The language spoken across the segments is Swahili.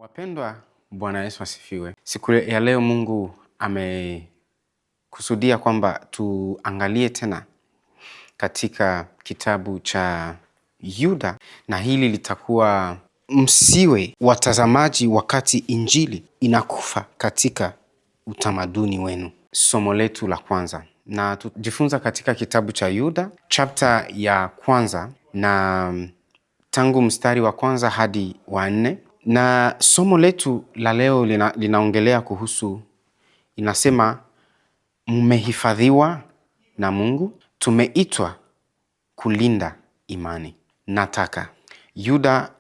Wapendwa, Bwana Yesu asifiwe. Siku ya leo Mungu amekusudia kwamba tuangalie tena katika kitabu cha Yuda, na hili litakuwa msiwe watazamaji wakati injili inakufa katika utamaduni wenu. Somo letu la kwanza, na tujifunza katika kitabu cha Yuda chapter ya kwanza, na tangu mstari wa kwanza hadi wa 4. Na somo letu la leo linaongelea kuhusu, inasema mmehifadhiwa na Mungu, tumeitwa kulinda imani. Nataka Yuda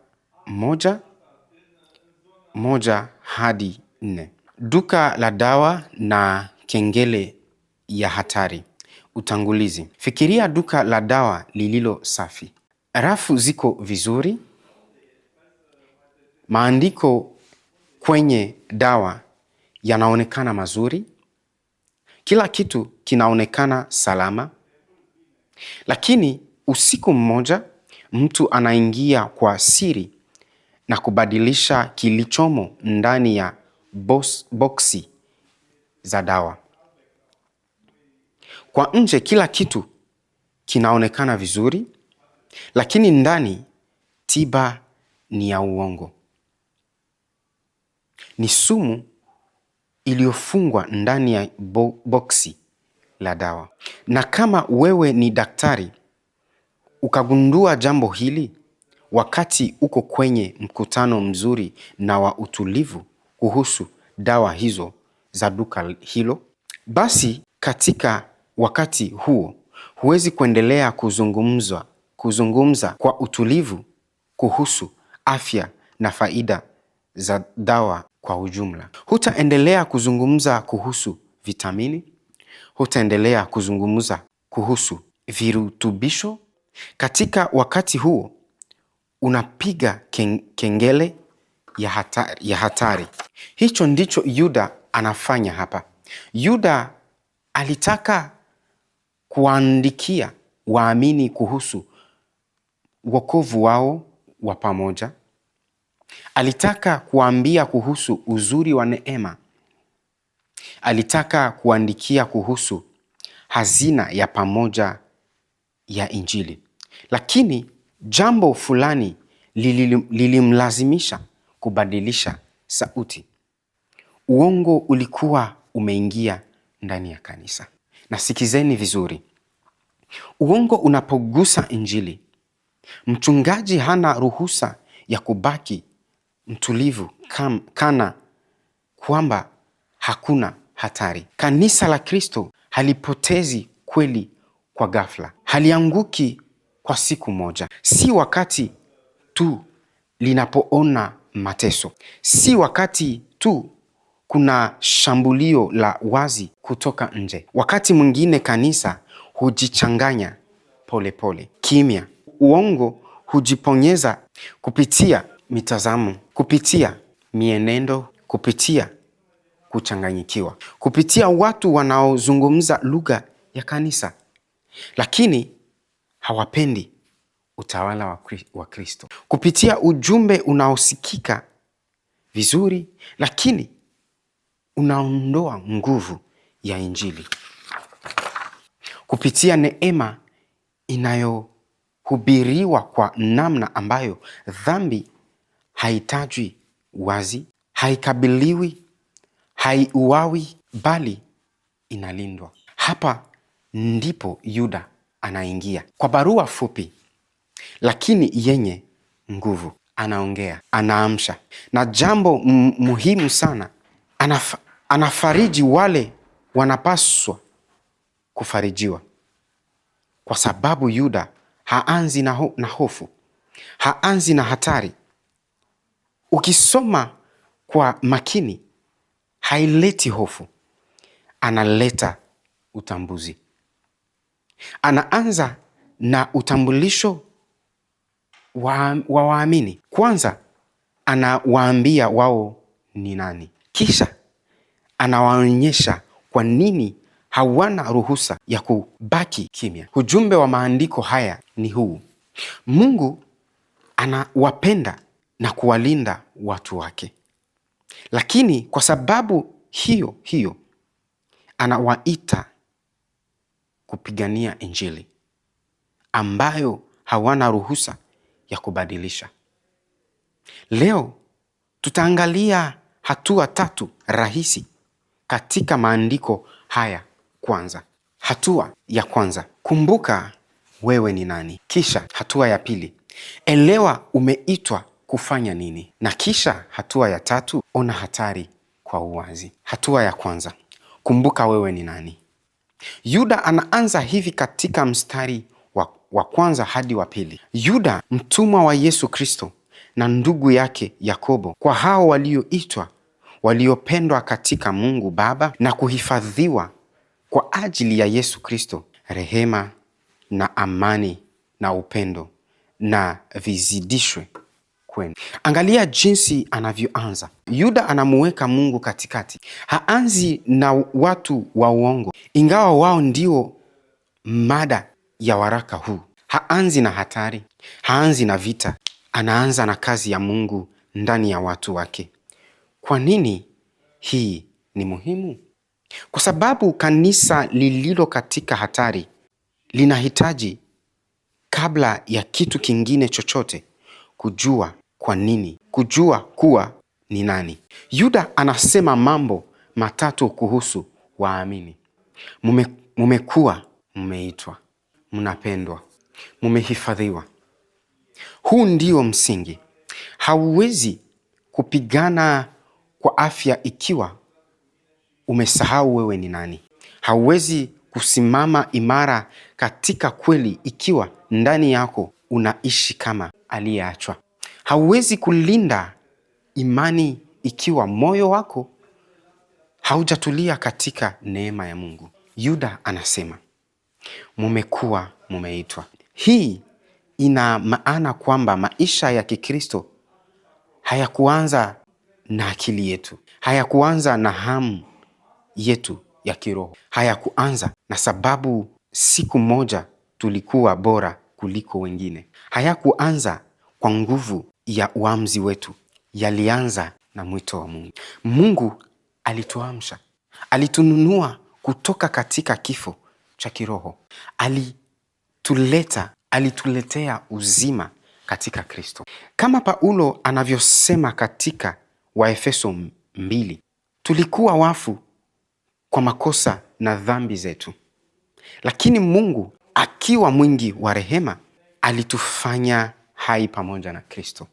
1:1 hadi 4. Duka la dawa na kengele ya hatari. Utangulizi. Fikiria duka la dawa lililo safi. Rafu ziko vizuri. Maandiko kwenye dawa yanaonekana mazuri. Kila kitu kinaonekana salama. Lakini usiku mmoja mtu anaingia kwa siri na kubadilisha kilichomo ndani ya boksi za dawa. Kwa nje kila kitu kinaonekana vizuri, lakini ndani tiba ni ya uongo. Ni sumu iliyofungwa ndani ya boksi la dawa. Na kama wewe ni daktari ukagundua jambo hili wakati uko kwenye mkutano mzuri na wa utulivu kuhusu dawa hizo za duka hilo, basi katika wakati huo huwezi kuendelea kuzungumza kwa utulivu kuhusu afya na faida za dawa kwa ujumla. Hutaendelea kuzungumza kuhusu vitamini, hutaendelea kuzungumza kuhusu virutubisho. Katika wakati huo unapiga kengele ya hatari. Hicho ndicho Yuda anafanya hapa. Yuda alitaka kuandikia waamini kuhusu wokovu wao wa pamoja. Alitaka kuambia kuhusu uzuri wa neema. Alitaka kuandikia kuhusu hazina ya pamoja ya injili. Lakini jambo fulani lilimlazimisha kubadilisha sauti. Uongo ulikuwa umeingia ndani ya kanisa. Na sikizeni vizuri. Uongo unapogusa injili, mchungaji hana ruhusa ya kubaki mtulivu kana kwamba hakuna hatari. Kanisa la Kristo halipotezi kweli kwa ghafla. Halianguki kwa siku moja. Si wakati tu linapoona mateso. Si wakati tu kuna shambulio la wazi kutoka nje. Wakati mwingine kanisa hujichanganya pole. Kimya. Uongo hujiponyeza kupitia mitazamo, kupitia mienendo, kupitia kuchanganyikiwa, kupitia watu wanaozungumza lugha ya kanisa lakini hawapendi utawala wa Kristo, kupitia ujumbe unaosikika vizuri lakini unaondoa nguvu ya injili, kupitia neema inayohubiriwa kwa namna ambayo dhambi haitajwi wazi, haikabiliwi, haiuawi, bali inalindwa. Hapa ndipo Yuda anaingia. Kwa barua fupi lakini yenye nguvu, anaongea, anaamsha. Na jambo muhimu sana, anafariji wale wanapaswa kufarijiwa. Kwa sababu Yuda haanzi na hofu, haanzi na hatari. Ukisoma kwa makini, haileti hofu, analeta utambuzi. Anaanza na utambulisho wa waamini. Kwanza anawaambia wao ni nani. Kisha anawaonyesha kwa nini hawana ruhusa ya kubaki kimya. Ujumbe wa maandiko haya ni huu: Mungu anawapenda na kuwalinda watu wake. Lakini kwa sababu hiyo hiyo anawaita kupigania Injili ambayo hawana ruhusa ya kubadilisha. Leo tutaangalia hatua 3 rahisi katika maandiko haya. Kwanza, hatua ya kwanza, kumbuka wewe ni nani. Kisha hatua ya pili, elewa umeitwa kufanya nini. Na kisha hatua ya 3, ona hatari kwa uwazi. Hatua ya kwanza, kumbuka wewe ni nani. Yuda anaanza hivi katika mstari wa kwanza hadi wa pili. Yuda, mtumwa wa Yesu Kristo na ndugu yake Yakobo, kwa hao walioitwa, waliopendwa katika Mungu Baba na kuhifadhiwa kwa ajili ya Yesu Kristo, rehema na amani na upendo na vizidishwe kwenu. Angalia jinsi anavyoanza. Yuda anamuweka Mungu katikati. Haanzi na watu wa uongo, ingawa wao ndio mada ya waraka huu. Haanzi na hatari, haanzi na vita. Anaanza na kazi ya Mungu ndani ya watu wake. Kwa nini hii ni muhimu? Kwa sababu kanisa lililo katika hatari linahitaji, kabla ya kitu kingine chochote, kujua kwa nini, kujua kuwa ni nani. Yuda anasema mambo 3 kuhusu waamini. Mumekuwa, mmeitwa, mnapendwa, mumehifadhiwa. Huu ndio msingi. Hauwezi kupigana kwa afya ikiwa umesahau wewe ni nani. Hauwezi kusimama imara katika kweli ikiwa ndani yako unaishi kama aliyeachwa. Hauwezi kulinda imani ikiwa moyo wako haujatulia katika neema ya Mungu. Yuda anasema, mumekuwa, mumeitwa. Hii ina maana kwamba maisha ya Kikristo hayakuanza na akili yetu, hayakuanza na hamu yetu ya kiroho, hayakuanza na sababu siku moja tulikuwa bora kuliko wengine, hayakuanza kwa nguvu ya uamuzi wetu. Yalianza na mwito wa Mungu. Mungu alituamsha, alitununua kutoka katika kifo cha kiroho, alituletea uzima katika Kristo. Kama Paulo anavyosema katika Waefeso 2, tulikuwa wafu kwa makosa na dhambi zetu, lakini Mungu akiwa mwingi wa rehema alitufanya hai pamoja na Kristo.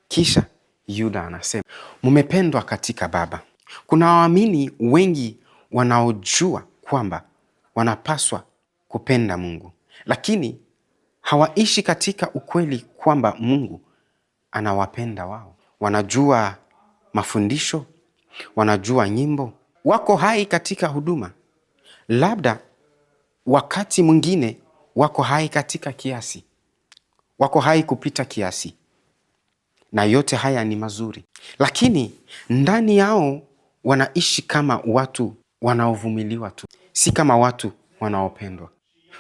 Kisha Yuda anasema, mumependwa katika Baba. Kuna waamini wengi wanaojua kwamba wanapaswa kupenda Mungu, lakini hawaishi katika ukweli kwamba Mungu anawapenda wao. Wanajua mafundisho, wanajua nyimbo, wako hai katika huduma, labda wakati mwingine wako hai katika kiasi, wako hai kupita kiasi, na yote haya ni mazuri, lakini ndani yao wanaishi kama watu wanaovumiliwa tu, si kama watu wanaopendwa.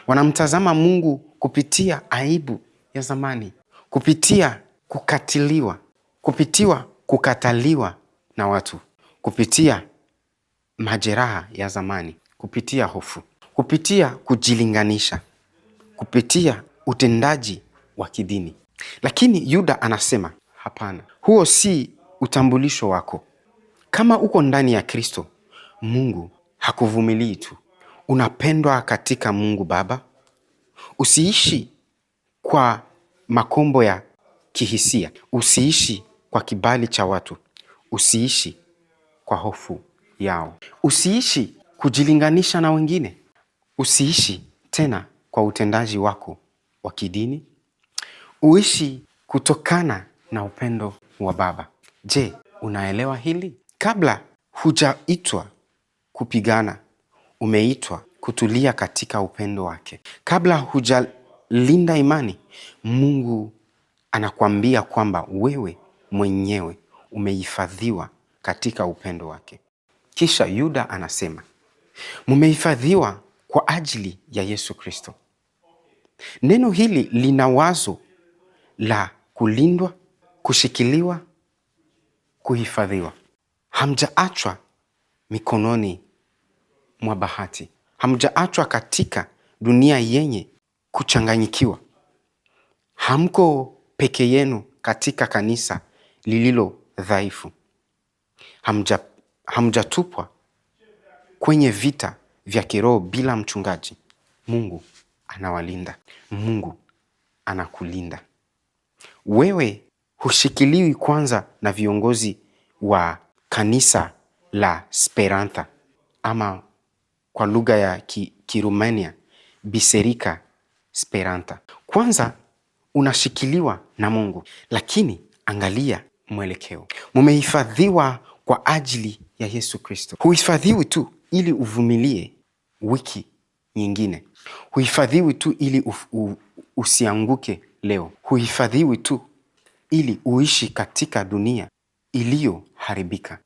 Wanamtazama Mungu kupitia aibu ya zamani, kupitia kukataliwa na watu, kupitia majeraha ya zamani, kupitia hofu, kupitia kujilinganisha, kupitia utendaji wa kidini. Lakini Yuda anasema, hapana, huo si utambulisho wako. Kama uko ndani ya Kristo, Mungu hakuvumilii tu. Unapendwa katika Mungu Baba. Usiishi kwa makombo ya kihisia, usiishi kwa kibali cha watu, usiishi kwa hofu yao, usiishi kujilinganisha na wengine, usiishi tena kwa utendaji wako wa kidini. Uishi kutokana na upendo wa Baba. Je, unaelewa hili? Kabla hujaitwa kupigana, umeitwa kutulia katika upendo wake. Kabla hujalinda imani, Mungu anakuambia kwamba wewe mwenyewe umehifadhiwa katika upendo wake. Kisha Yuda anasema, mumehifadhiwa kwa ajili ya Yesu Kristo. Neno hili lina wazo la kulindwa, kushikiliwa, kuhifadhiwa. Hamjaachwa mikononi mwa bahati. Hamjaachwa katika dunia yenye kuchanganyikiwa. Hamko peke yenu katika kanisa lililo dhaifu. Hamjatupwa kwenye vita vya kiroho bila mchungaji. Mungu anawalinda. Mungu anakulinda. Wewe hushikiliwi kwanza na viongozi wa kanisa la Speranța, ama kwa lugha ya Kirumania, Biserica Speranța. Kwanza unashikiliwa na Mungu, lakini angalia mwelekeo. Mumehifadhiwa kwa ajili ya Yesu Kristo. Huhifadhiwi tu ili uvumilie wiki nyingine. Huhifadhiwi tu ili usianguke leo. Huhifadhiwi tu ili uishi katika dunia iliyoharibika.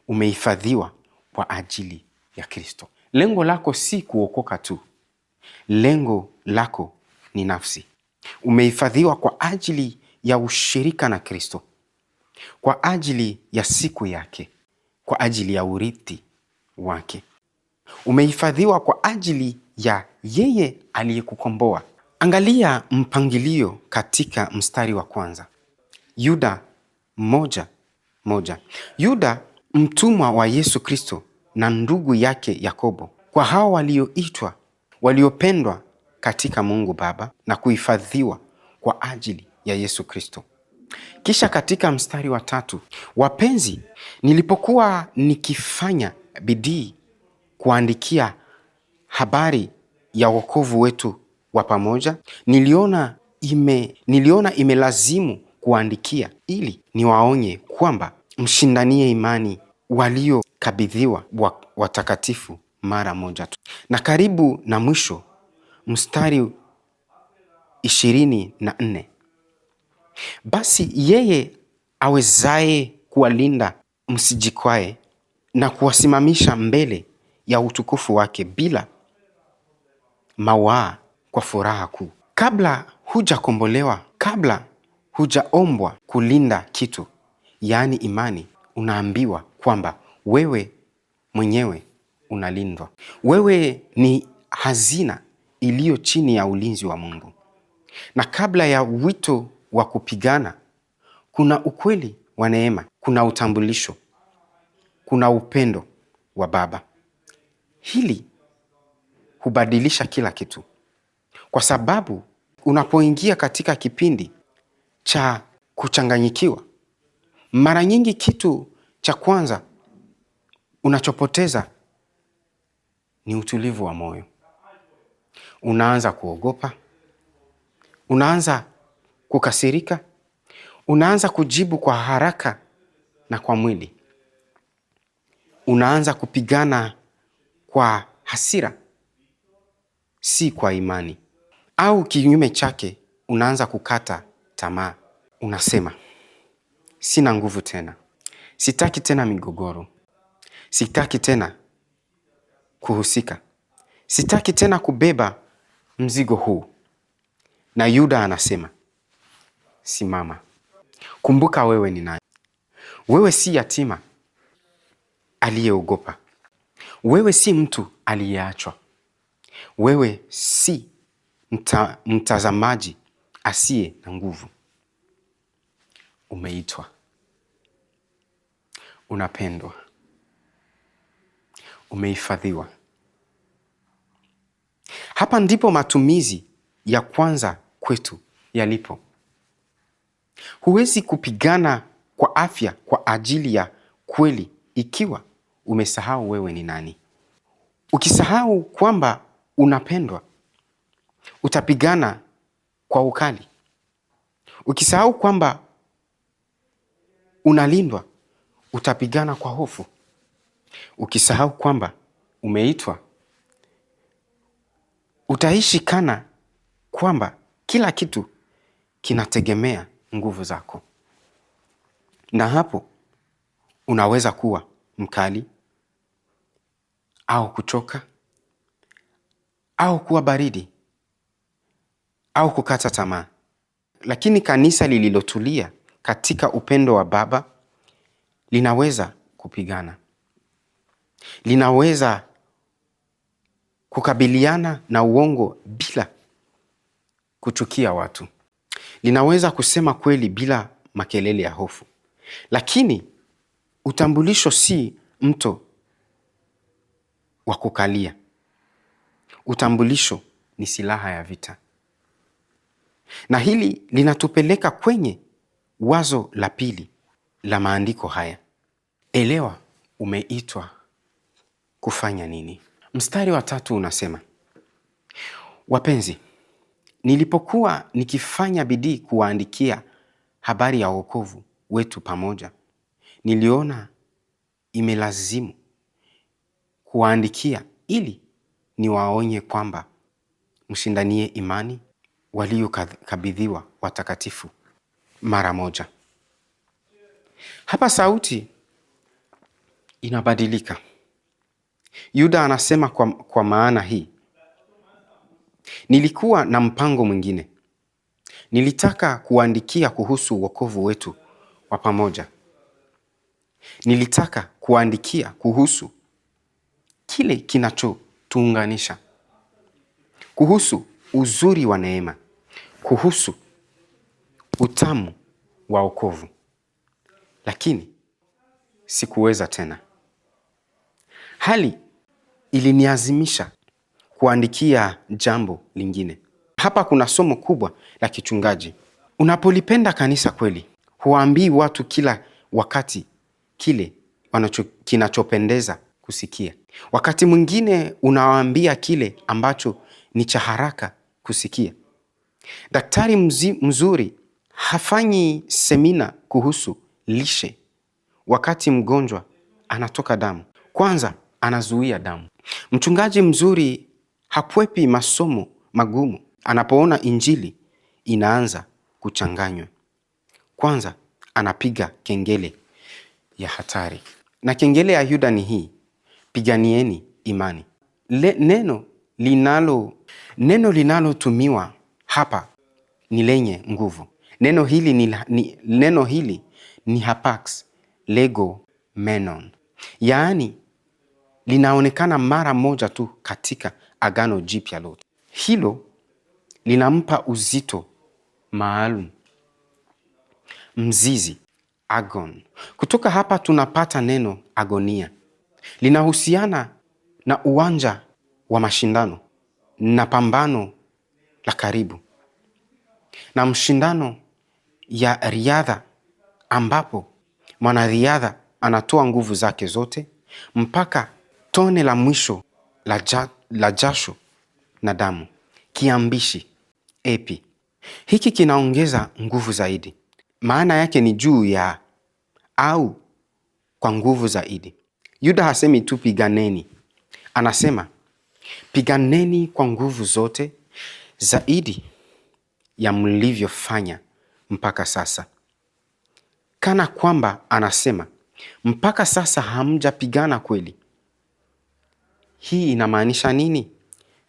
Umehifadhiwa kwa ajili ya Kristo. Lengo lako si kuokoka tu. Lengo lako ni nafsi. Umehifadhiwa kwa ajili ya ushirika na Kristo, kwa ajili ya siku yake, kwa ajili ya urithi wake. Umehifadhiwa kwa ajili ya yeye aliyekukomboa. Angalia mpangilio katika mstari wa kwanza. Yuda 1:1. Yuda, mtumwa wa Yesu Kristo na ndugu yake Yakobo, kwa hao walioitwa, waliopendwa katika Mungu Baba na kuhifadhiwa kwa ajili ya Yesu Kristo. Kisha katika mstari wa 3, wapenzi, nilipokuwa nikifanya bidii kuandikia habari ya wokovu wetu wa pamoja, niliona imelazimu kuandikia ili niwaonye kwamba mshindanie imani waliokabidhiwa watakatifu mara moja tu. Na karibu na mwisho, mstari 24, basi yeye awezaye kuwalinda msijikwae na kuwasimamisha mbele ya utukufu wake bila mawaa kwa furaha kuu. Kabla hujakombolewa, kabla hujaombwa kulinda kitu, yaani imani, unaambiwa kwamba wewe mwenyewe unalindwa. Wewe ni hazina iliyo chini ya ulinzi wa Mungu. Na kabla ya wito wa kupigana, kuna ukweli wa neema, kuna utambulisho, kuna upendo wa Baba. Hili hubadilisha kila kitu, kwa sababu unapoingia katika kipindi cha kuchanganyikiwa, mara nyingi kitu cha kwanza unachopoteza ni utulivu wa moyo. Unaanza kuogopa, unaanza kukasirika, unaanza kujibu kwa haraka na kwa mwili. Unaanza kupigana kwa hasira, si kwa imani. Au kinyume chake, unaanza kukata tamaa. Unasema, sina nguvu tena. Sitaki tena migogoro. Sitaki tena kuhusika. Sitaki tena kubeba mzigo huu. Na Yuda anasema, simama. Kumbuka wewe ni nani. Wewe si yatima aliyeogopa. Wewe si mtu aliyeachwa. Wewe si mtazamaji asiye na nguvu. Umeitwa. Unapendwa. Umehifadhiwa. Hapa ndipo matumizi ya kwanza kwetu yalipo. Huwezi kupigana kwa afya kwa ajili ya kweli ikiwa umesahau wewe ni nani. Ukisahau kwamba unapendwa, utapigana kwa ukali. Ukisahau kwamba unalindwa, utapigana kwa hofu. Ukisahau kwamba umeitwa, utaishi kana kwamba kila kitu kinategemea nguvu zako. Na hapo unaweza kuwa mkali, au kuchoka, au kuwa baridi, au kukata tamaa. Lakini kanisa lililotulia katika upendo wa Baba linaweza kupigana. Linaweza kukabiliana na uongo bila kuchukia watu. Linaweza kusema kweli bila makelele ya hofu. Lakini utambulisho si mto wa kukalia. Utambulisho ni silaha ya vita. Na hili linatupeleka kwenye wazo la pili la maandiko haya. Elewa umeitwa kufanya nini. Mstari wa 3 unasema, wapenzi, nilipokuwa nikifanya bidii kuwaandikia habari ya wokovu wetu pamoja, niliona imelazimu kuwaandikia ili niwaonye kwamba mshindanie imani waliokabidhiwa watakatifu mara moja. Hapa sauti inabadilika. Yuda anasema kwa maana hii, nilikuwa na mpango mwingine. Nilitaka kuandikia kuhusu wokovu wetu wa pamoja. Nilitaka kuandikia kuhusu kile kinachotuunganisha, kuhusu uzuri wa neema, kuhusu utamu wa wokovu. Lakini sikuweza tena. Hali iliniazimisha kuandikia jambo lingine. Hapa kuna somo kubwa la kichungaji. Unapolipenda kanisa kweli, huambii watu kila wakati kile kinachopendeza kusikia. Wakati mwingine unawaambia kile ambacho ni cha haraka kusikia. Daktari mzuri hafanyi semina kuhusu lishe wakati mgonjwa anatoka damu. Kwanza anazuia damu. Mchungaji mzuri hakwepi masomo magumu anapoona injili inaanza kuchanganywa. Kwanza anapiga kengele ya hatari. Na kengele ya Yuda ni hii: piganieni imani. Neno linalotumiwa hapa ni lenye nguvu. Neno hili ni hapax lego menon. Yaani linaonekana mara moja tu katika Agano Jipya lote. Hilo linampa uzito maalum. Mzizi, agon. Kutoka hapa tunapata neno agonia. Linahusiana na uwanja wa mashindano na pambano la karibu, na mshindano ya riadha ambapo mwanariadha anatoa nguvu zake zote mpaka tone la mwisho la jasho na damu. Kiambishi epi hiki kinaongeza nguvu zaidi. Maana yake ni juu ya au kwa nguvu zaidi. Yuda hasemi tu piganeni. Anasema piganeni kwa nguvu zote zaidi ya mlivyofanya mpaka sasa. Kana kwamba anasema mpaka sasa hamjapigana kweli. Hii inamaanisha nini?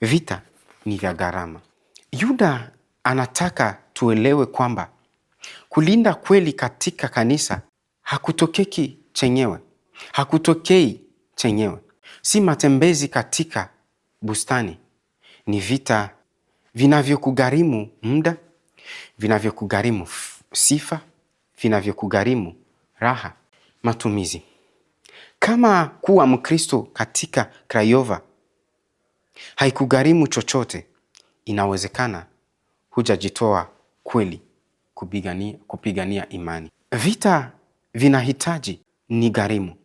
Vita ni vya gharama. Yuda anataka tuelewe kwamba kulinda kweli katika kanisa hakutokei chenyewe. Si matembezi katika bustani. Ni vita vinavyokugharimu muda, vinavyokugharimu sifa, vinavyokugharimu raha, matumizi. Kama kuwa Mkristo katika Craiova haikugharimu chochote, inawezekana hujajitoa kweli kupigania imani. Vita vinahitaji ni gharimu.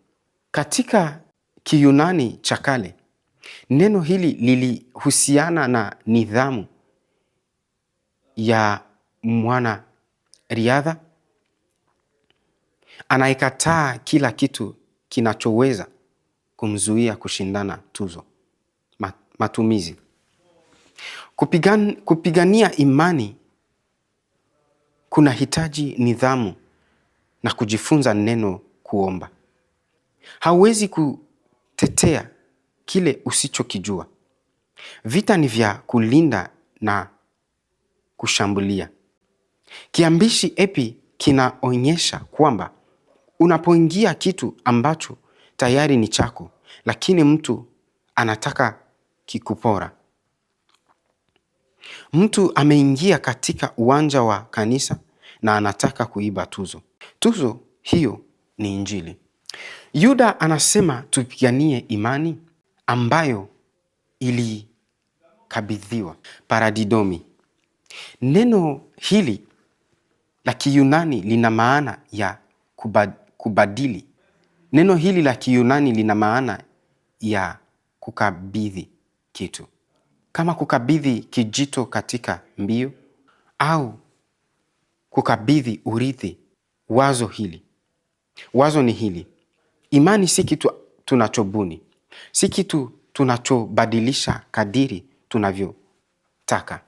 Katika Kiyunani cha kale, neno hili lilihusiana na nidhamu ya mwana riadha anayekataa kila kitu kinachoweza kumzuia kushindana tuzo. Matumizi. Kupigania imani kunahitaji nidhamu na kujifunza neno kuomba. Hauwezi kutetea kile usichokijua. Vita ni vya kulinda na kushambulia. Kiambishi epi kinaonyesha kwamba unapoingia kitu ambacho tayari ni chako, lakini mtu anataka kikupora. Mtu ameingia katika uwanja wa kanisa na anataka kuiba tuzo. Tuzo hiyo ni Injili. Yuda anasema tupiganie imani ambayo ilikabidhiwa, paradidomi. Neno hili la Kiyunani lina maana ya kubadili. Neno hili la Kiyunani lina maana ya kukabidhi kitu. Kama kukabidhi kijito katika mbio au kukabidhi urithi. Wazo ni hili: imani si kitu tunachobuni, si kitu tunachobadilisha kadiri tunavyotaka.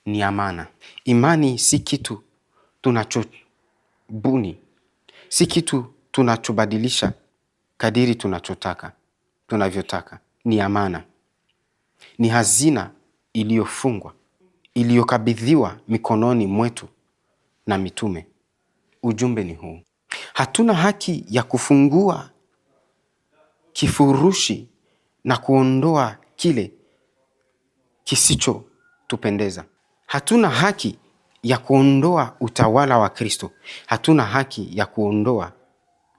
Ni amana. Imani si kitu tunachobuni, si kitu tunachobadilisha kadiri tunavyotaka. Ni amana. Ni hazina iliyofungwa, iliyokabidhiwa mikononi mwetu na mitume. Ujumbe ni huu: hatuna haki ya kufungua kifurushi na kuondoa kile kisichotupendeza. Hatuna haki ya kuondoa utawala wa Kristo. Hatuna haki ya kuondoa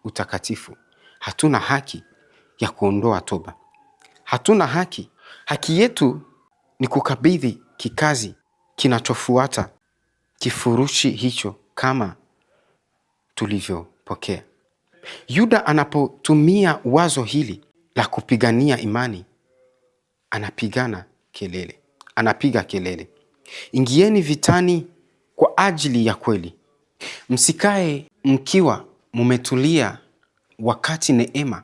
utakatifu. Hatuna haki ya kuondoa toba. Hatuna haki. Haki yetu ni kukabidhi kikazi kinachofuata kifurushi hicho kama tulivyopokea. Yuda anapotumia wazo hili la kupigania imani, anapiga kelele. Ingieni vitani kwa ajili ya kweli. Msikae mkiwa mumetulia wakati neema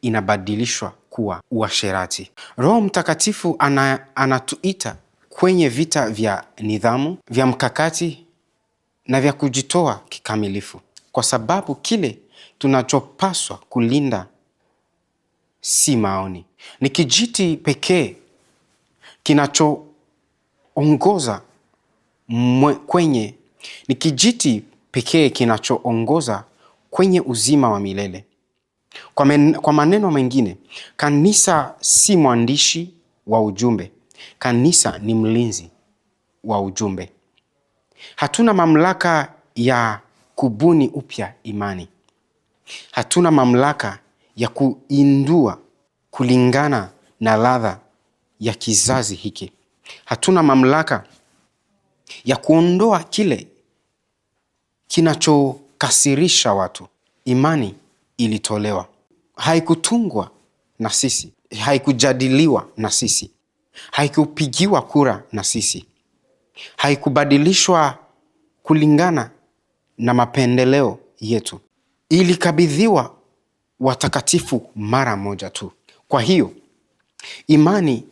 inabadilishwa kuwa uasherati. Roho Mtakatifu anatuita kwenye vita vya nidhamu, vya mkakati na vya kujitoa kikamilifu. Kwa sababu kile tunachopaswa kulinda si maoni. Ni kijiti pekee kinachoongoza kwenye uzima wa milele. Kwa maneno mengine, kanisa si mwandishi wa ujumbe. Kanisa ni mlinzi wa ujumbe. Hatuna mamlaka ya kubuni upya imani. Hatuna mamlaka ya kuindua kulingana na ladha ya kizazi hiki. Hatuna mamlaka ya kuondoa kile kinachokasirisha watu. Imani ilitolewa. Haikutungwa na sisi. Haikujadiliwa na sisi. Haikupigiwa kura na sisi. Haikubadilishwa kulingana na mapendeleo yetu. Ilikabidhiwa watakatifu mara moja tu. Kwa hiyo, imani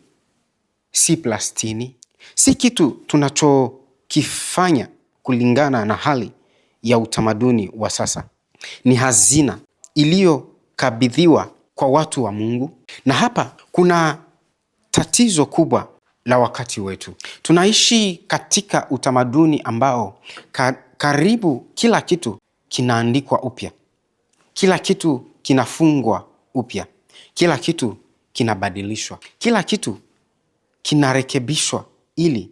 si plastini, si kitu tunachokifanya kulingana na hali ya utamaduni wa sasa. Ni hazina iliyokabidhiwa kwa watu wa Mungu. Na hapa kuna tatizo kubwa la wakati wetu. Tunaishi katika utamaduni ambao karibu kila kitu kinaandikwa upya. Kila kitu kinafungwa upya. Kila kitu kinabadilishwa. Kila kitu kinarekebishwa ili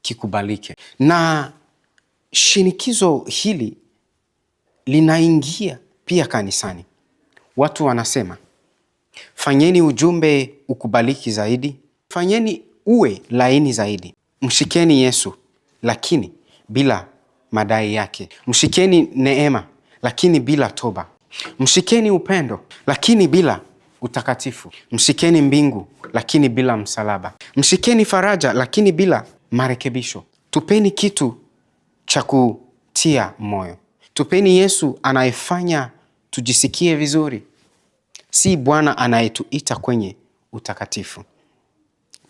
kikubalike. Na shinikizo hili linaingia pia kanisani. Watu wanasema, fanyeni ujumbe ukubaliki zaidi. Fanyeni uwe laini zaidi. Mshikeni Yesu, lakini bila madai yake. Mshikeni neema, lakini bila toba. Mshikeni upendo, lakini bila utakatifu. Mshikeni mbingu, lakini bila msalaba. Mshikeni faraja, lakini bila marekebisho. Tupeni kitu cha kutia moyo. Tupeni Yesu anayefanya tujisikie vizuri, si Bwana anayetuita kwenye utakatifu.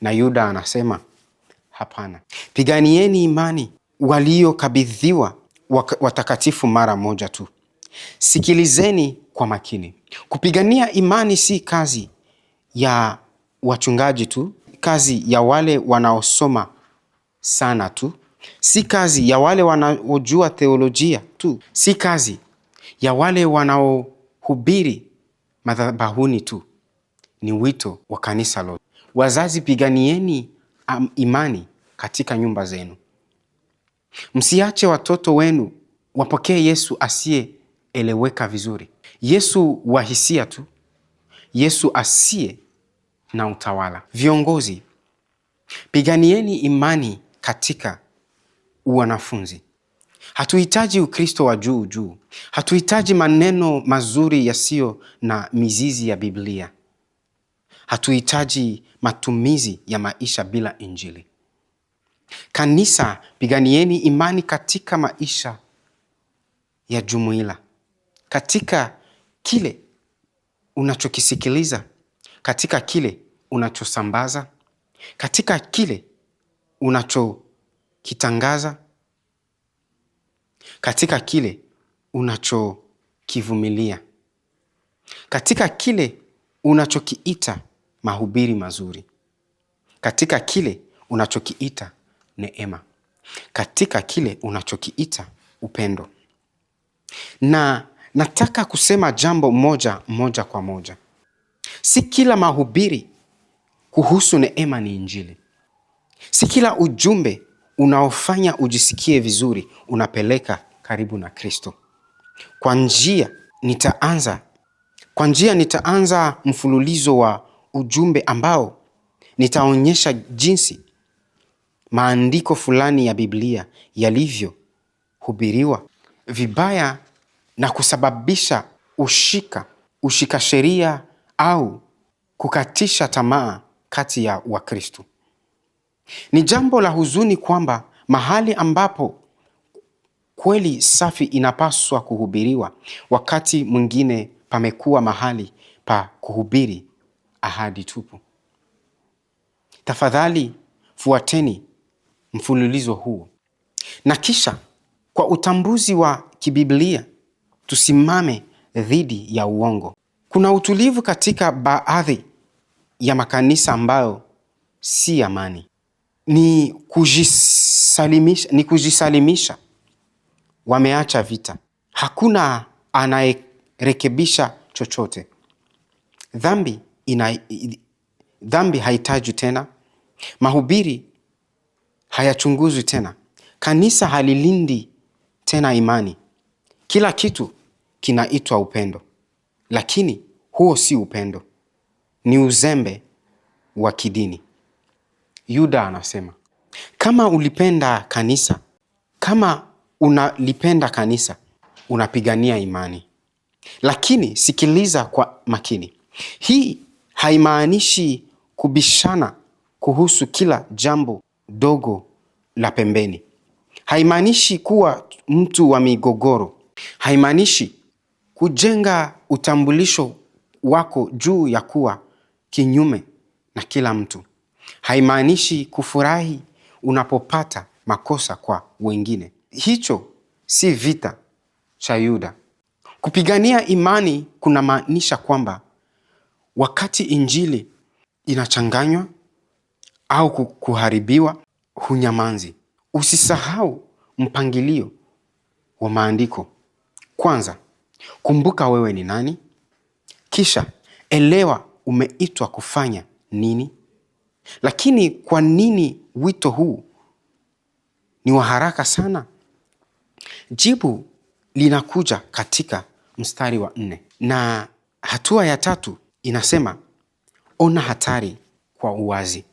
Na Yuda anasema, hapana. Piganieni imani waliokabidhiwa watakatifu mara moja tu. Sikilizeni kwa makini. Kupigania imani si kazi ya wachungaji tu, kazi ya wale wanaosoma sana tu, si kazi ya wale wanaojua theolojia tu, si kazi ya wale wanaohubiri madhabahuni tu, ni wito wa kanisa lote. Wazazi, piganieni imani katika nyumba zenu. Msiache watoto wenu wapokee Yesu asiyeeleweka vizuri, Yesu wa hisia tu, Yesu asiye na utawala. Viongozi, piganieni imani katika wanafunzi. Hatuhitaji Ukristo wa juu juu. Hatuhitaji maneno mazuri yasiyo na mizizi ya Biblia. Hatuhitaji matumizi ya maisha bila Injili. Kanisa, piganieni imani katika maisha ya jumuiya, katika kile unachokisikiliza, katika kile unachosambaza, katika kile unachokitangaza, katika kile unachokivumilia, katika kile unachokiita mahubiri mazuri, katika kile unachokiita neema, katika kile unachokiita upendo. Na nataka kusema jambo moja kwa moja. Si kila mahubiri kuhusu neema ni Injili. Si kila ujumbe unaofanya ujisikie vizuri unapeleka karibu na Kristo. Kwa njia nitaanza mfululizo wa ujumbe ambao nitaonyesha jinsi maandiko fulani ya Biblia yalivyohubiriwa vibaya na kusababisha ushika sheria au kukatisha tamaa kati ya Wakristo. Ni jambo la huzuni kwamba mahali ambapo kweli safi inapaswa kuhubiriwa, wakati mwingine pamekuwa mahali pa kuhubiri ahadi tupu. Tafadhali fuateni mfululizo huu, na kisha kwa utambuzi wa kibiblia tusimame dhidi ya uongo. Kuna utulivu katika baadhi ya makanisa ambayo si amani. Ni kujisalimisha. Wameacha vita. Hakuna anayerekebisha chochote. Dhambi haitajwi tena. Mahubiri hayachunguzwi tena. Kanisa halilindi tena imani. Kila kitu kinaitwa upendo. Lakini huo si upendo. Ni uzembe wa kidini. Yuda anasema, kama unalipenda kanisa, unapigania imani. Lakini sikiliza kwa makini. Hii haimaanishi kubishana kuhusu kila jambo dogo la pembeni. Haimaanishi kuwa mtu wa migogoro. Haimaanishi kujenga utambulisho wako juu ya kuwa kinyume na kila mtu. Haimaanishi kufurahi unapopata makosa kwa wengine. Hicho si vita cha Yuda. Kupigania imani kunamaanisha kwamba wakati Injili inachanganywa au kuharibiwa, hunyamanzi. Usisahau mpangilio wa maandiko. Kwanza, kumbuka wewe ni nani. Kisha, elewa umeitwa kufanya nini. Lakini kwa nini wito huu ni wa haraka sana? Jibu linakuja katika mstari wa 4. Na hatua ya 3 inasema, ona hatari kwa uwazi.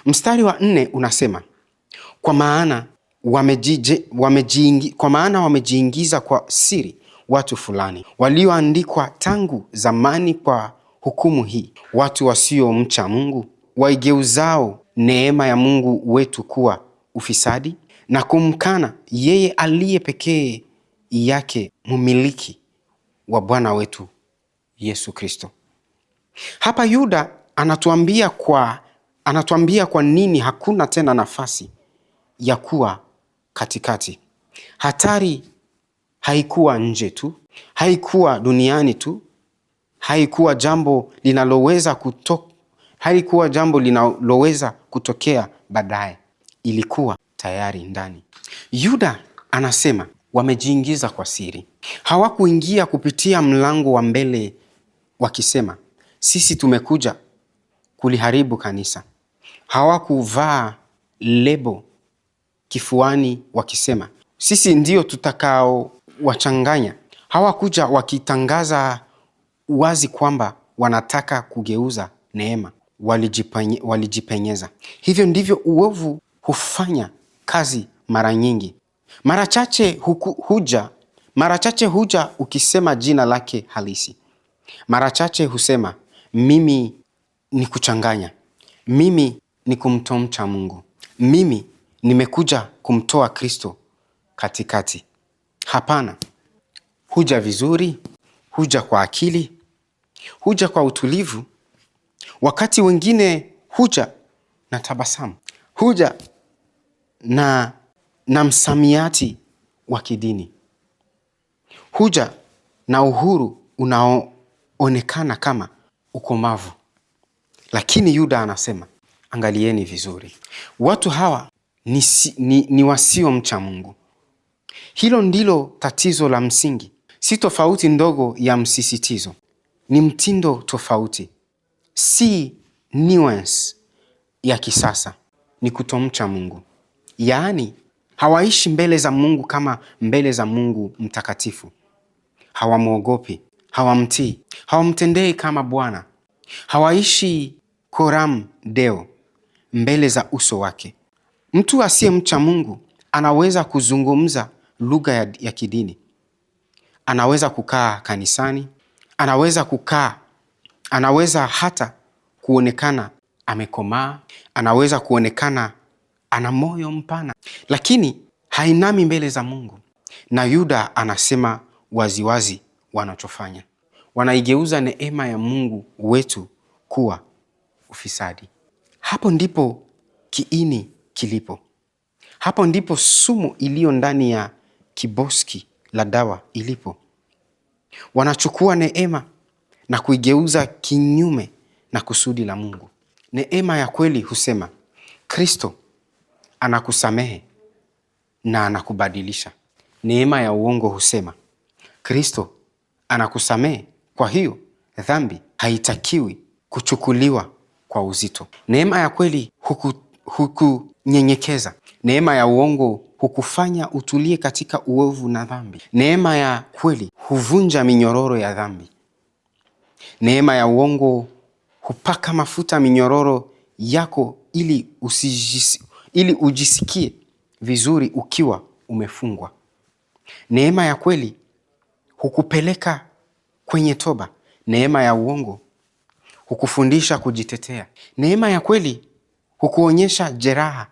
Mstari wa 4 unasema, kwa maana wamejiingiza kwa siri watu fulani, walioandikwa tangu zamani kwa hukumu hii, watu wasiomcha Mungu, waigeuzao neema ya Mungu wetu kuwa ufisadi, na kumkana yeye aliye pekee yake mumiliki wa Bwana wetu Yesu Kristo. Hapa Yuda anatuambia kwa nini hakuna tena nafasi ya kuwa katikati. Hatari haikuwa nje tu, haikuwa duniani tu, haikuwa jambo linaloweza kutokea baadaye. Ilikuwa tayari ndani. Yuda anasema wamejiingiza kwa siri. Hawakuingia kupitia mlango wa mbele wakisema sisi tumekuja kuliharibu kanisa. Hawakuvaa lebo kifuani wakisema sisi ndio tutakao wachanganya. Hawakuja wakitangaza wazi kwamba wanataka kugeuza neema. Walijipenyeza. Hivyo ndivyo uovu hufanya kazi mara nyingi. Mara chache huja ukisema jina lake halisi. Mara chache husema mimi ni kuchanganya. Mimi ni kumtomcha Mungu. Mimi nimekuja kumtoa Kristo katikati. Hapana. Huja vizuri, huja kwa akili, huja kwa utulivu. Wakati wengine huja na tabasamu. Huja na msamiati wa kidini. Huja na uhuru unaoonekana kama ukomavu. Lakini Yuda anasema, angalieni vizuri. Watu hawa ni wasio mcha Mungu. Hilo ndilo tatizo la msingi. Si tofauti ndogo ya msisitizo. Ni mtindo tofauti. Si nuance ya kisasa. Ni kutomcha Mungu. Yaani, hawaishi mbele za Mungu kama mbele za Mungu mtakatifu. Hawamwogopi, hawamtii, hawamtendei kama Bwana. Hawaishi coram deo mbele za uso wake. Mtu asiyemcha Mungu anaweza kuzungumza lugha ya kidini. Anaweza kukaa kanisani, anaweza hata kuonekana amekomaa, anaweza kuonekana ana moyo mpana, lakini hainami mbele za Mungu. Na Yuda anasema waziwazi wanachofanya. Wanaigeuza neema ya Mungu wetu kuwa ufisadi. Hapo ndipo kiini kilipo. Hapo ndipo sumu iliyo ndani ya kiboski la dawa ilipo. Wanachukua neema na kuigeuza kinyume na kusudi la Mungu. Neema ya kweli husema, Kristo anakusamehe na anakubadilisha. Neema ya uongo husema, Kristo anakusamehe, kwa hiyo dhambi haitakiwi kuchukuliwa kwa uzito. Neema ya kweli hukunyenyekeza. Neema ya uongo hukufanya utulie katika uovu na dhambi. Neema ya kweli huvunja minyororo ya dhambi. Neema ya uongo hupaka mafuta minyororo yako ili ujisikie vizuri ukiwa umefungwa. Neema ya kweli hukupeleka kwenye toba. Neema ya uongo hukufundisha kujitetea. Neema ya kweli hukuonyesha jeraha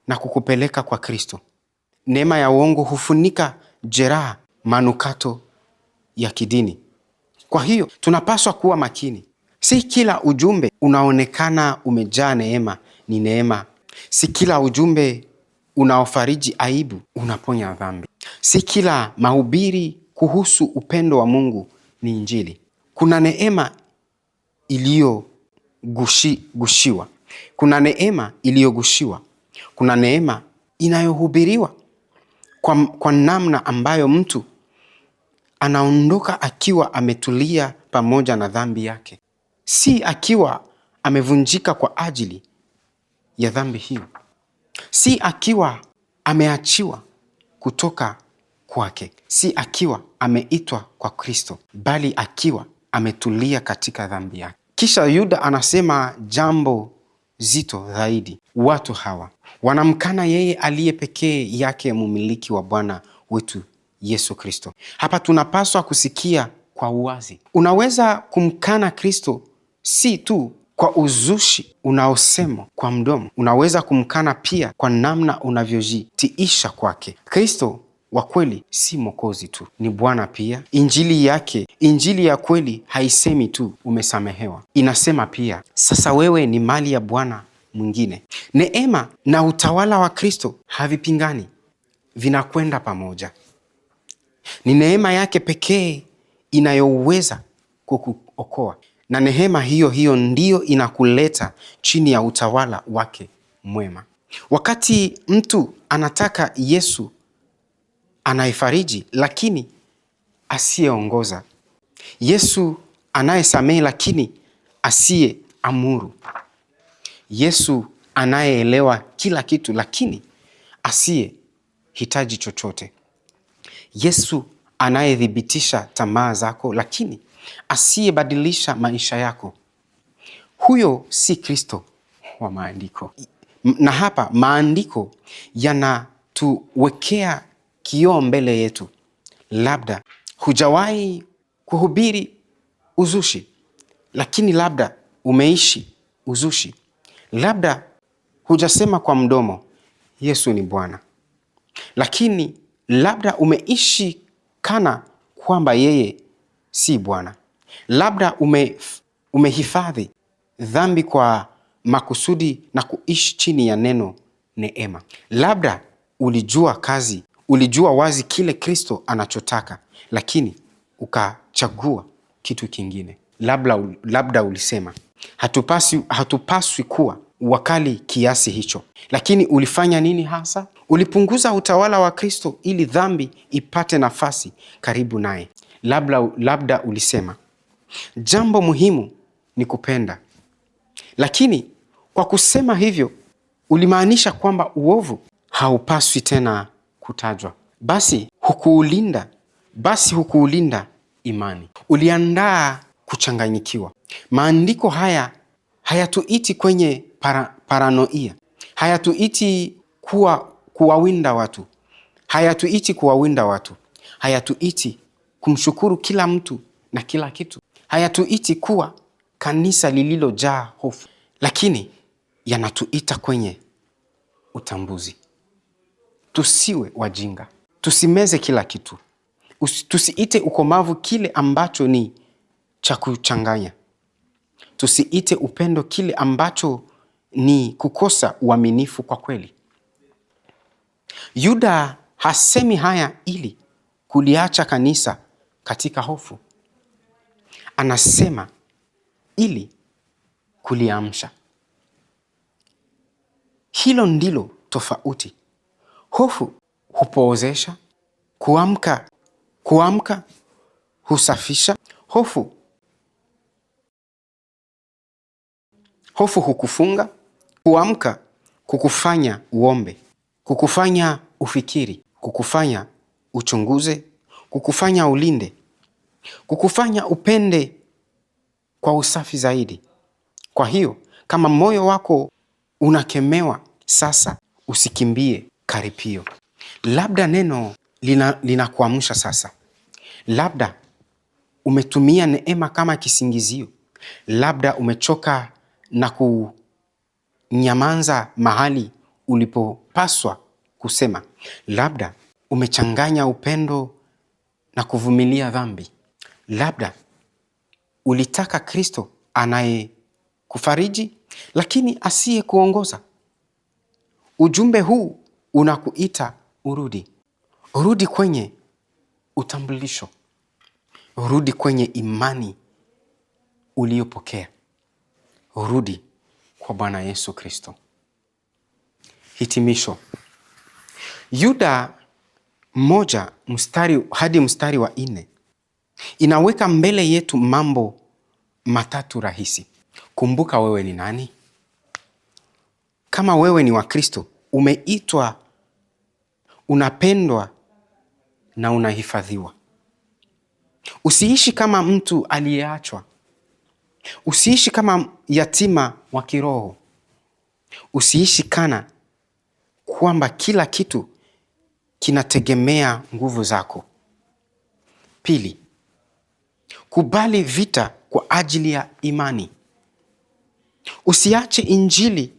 na kukupeleka kwa Kristo. Neema ya uongo hufunika jeraha, manukato ya kidini. Kwa hiyo tunapaswa kuwa makini. Si kila ujumbe unaonekana umejaa neema ni neema. Si kila ujumbe unaofariji aibu unaponya dhambi. Si kila mahubiri kuhusu upendo wa Mungu ni Injili. Kuna neema iliyogushiwa. Kuna neema iliyogushiwa. Kuna neema inayohubiriwa kwa namna ambayo mtu anaondoka akiwa ametulia pamoja na dhambi yake. Si akiwa amevunjika kwa ajili ya dhambi hiyo. Si akiwa ameachiwa kutoka kwake. Si akiwa ameitwa kwa Kristo, bali akiwa ametulia katika dhambi yake. Kisha Yuda anasema jambo zito zaidi. Watu hawa wanamkana yeye aliye pekee yake mumiliki wa Bwana wetu Yesu Kristo. Hapa tunapaswa kusikia kwa uwazi. Unaweza kumkana Kristo si tu kwa uzushi unaosemwa kwa mdomo. Unaweza kumkana pia kwa namna unavyojitiisha kwake. Kristo wa kweli si Mwokozi tu, ni Bwana pia. Injili yake, injili ya kweli haisemi tu umesamehewa. Inasema pia sasa wewe ni mali ya Bwana mwingine. Neema na utawala wa Kristo havipingani, vinakwenda pamoja. Ni neema yake pekee inayoweza kukuokoa. Na neema hiyo ndiyo inakuleta chini ya utawala wake mwema. Wakati mtu anataka Yesu anayefariji lakini asiyeongoza, Yesu anayesamehe lakini asiyeamuru. Yesu anayeelewa kila kitu lakini asiyehitaji chochote. Yesu anayethibitisha tamaa zako lakini asiyebadilisha maisha yako. Huyo si Kristo wa maandiko. Na hapa maandiko yanatuwekea kioo mbele yetu. Labda hujawahi kuhubiri uzushi, lakini labda umeishi uzushi. Labda hujasema kwa mdomo Yesu ni Bwana, lakini labda umeishi kana kwamba yeye si Bwana. Labda umehifadhi dhambi kwa makusudi na kuishi chini ya neno neema. Labda ulijua wazi kile Kristo anachotaka, lakini ukachagua kitu kingine. Labda ulisema hatupaswi kuwa wakali kiasi hicho, lakini ulifanya nini hasa? Ulipunguza utawala wa Kristo ili dhambi ipate nafasi karibu naye. Labda ulisema jambo muhimu ni kupenda, lakini kwa kusema hivyo ulimaanisha kwamba uovu haupaswi tena kutajwa. Basi hukuulinda imani. Uliandaa kuchanganyikiwa. Maandiko haya hayatuiti kwenye paranoia. Hayatuiti kuwawinda watu. Hayatuiti kumshukuru kila mtu na kila kitu. Hayatuiti kuwa kanisa lililojaa hofu. Lakini yanatuita kwenye utambuzi. Tusiwe wajinga. Tusimeze kila kitu. Tusiite ukomavu kile ambacho ni cha kuchanganya. Tusiite upendo kile ambacho ni kukosa uaminifu kwa kweli. Yuda hasemi haya ili kuliacha kanisa katika hofu. Anasema ili kuliamsha. Hilo ndilo tofauti. Hofu hupoozesha, kuamka husafisha. Hofu hukufunga, kuamka kukufanya uombe, kukufanya ufikiri, kukufanya uchunguze, kukufanya ulinde, kukufanya upende kwa usafi zaidi. Kwa hiyo, kama moyo wako unakemewa sasa, usikimbie karipio. Labda neno linakuamsha sasa. Labda umetumia neema kama kisingizio. Labda umechoka na kunyamaza mahali ulipopaswa kusema. Labda umechanganya upendo na kuvumilia dhambi. Labda ulitaka Kristo anayekufariji lakini asiyekuongoza. Ujumbe huu unakuita urudi. Urudi kwenye utambulisho. Urudi kwenye imani uliyopokea. Urudi kwa Bwana Yesu Kristo. Hitimisho. Yuda 1 hadi mstari wa 4 inaweka mbele yetu mambo matatu rahisi. Kumbuka wewe ni nani? Kama wewe ni wa Kristo, umeitwa, unapendwa na unahifadhiwa. Usiishi kama mtu aliyeachwa. Usiishi kama yatima wa kiroho. Usiishi kana kwamba kila kitu kinategemea nguvu zako. Pili, kubali vita kwa ajili ya imani. Usiache injili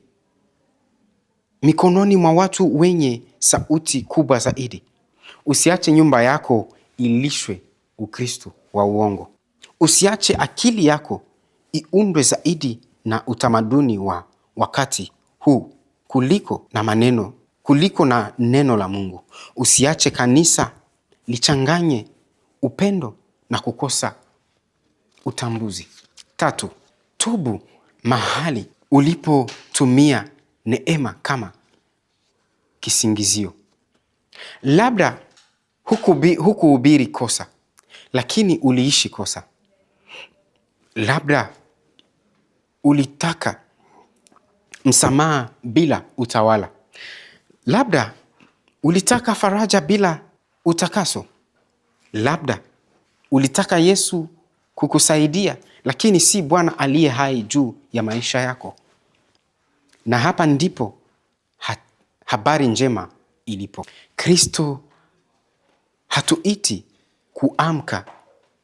mikononi mwa watu wenye sauti kubwa zaidi. Usiache nyumba yako ilishwe Ukristo wa uongo. Usiache akili yako iundwe zaidi na utamaduni wa wakati huu kuliko na neno la Mungu. Usiache kanisa lichanganye upendo na kukosa utambuzi. 3, tubu mahali ulipotumia neema kama kisingizio. Labda hukuhubiri kosa, lakini uliishi kosa. Labda ulitaka msamaha bila utawala. Labda ulitaka faraja bila utakaso. Labda ulitaka Yesu kukusaidia, lakini si Bwana aliye hai juu ya maisha yako. Na hapa ndipo habari njema ilipo. Kristo hatuiti kuamka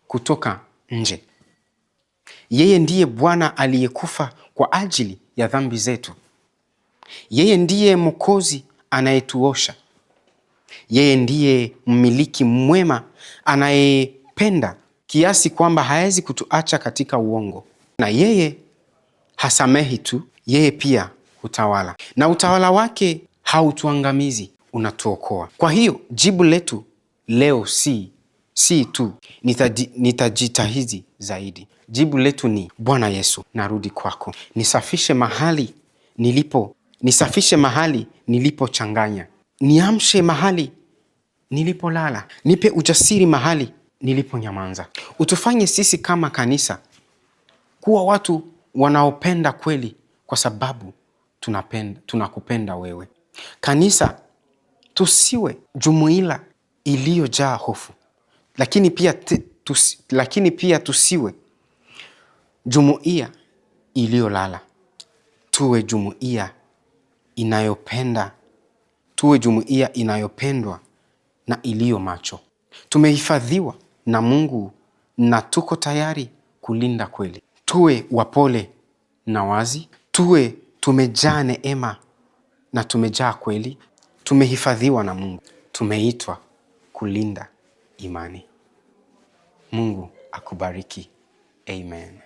kutoka nje. Yeye ndiye Bwana aliyekufa kwa ajili ya dhambi zetu. Yeye ndiye Mwokozi anayetuosha. Yeye ndiye mmiliki mwema anayependa kiasi kwamba hawezi kutuacha katika uongo. Na yeye hasamehi tu, yeye pia hutawala. Na utawala wake hautuangamizi, unatuokoa. Kwa hiyo jibu letu leo si tu nitajitahidi zaidi. Jibu letu ni Bwana Yesu, narudi kwako. Nisafishe mahali nilipochanganya. Niamshe mahali nilipolala. Nipe ujasiri mahali niliponyamaza. Utufanye sisi kama kanisa kuwa watu wanaopenda kweli, kwa sababu tunakupenda wewe. Kanisa, tusiwe jumuiya iliyojaa hofu, lakini pia tusiwe jumuiya iliyolala. Tuwe jumuiya inayopenda, tuwe jumuiya inayopendwa na iliyo macho. Tumehifadhiwa na Mungu na tuko tayari kulinda kweli. Tuwe wapole na wazi. Tuwe tumejaa neema na tumejaa kweli. Tumehifadhiwa na Mungu. Tumeitwa kulinda imani. Mungu akubariki. Amen.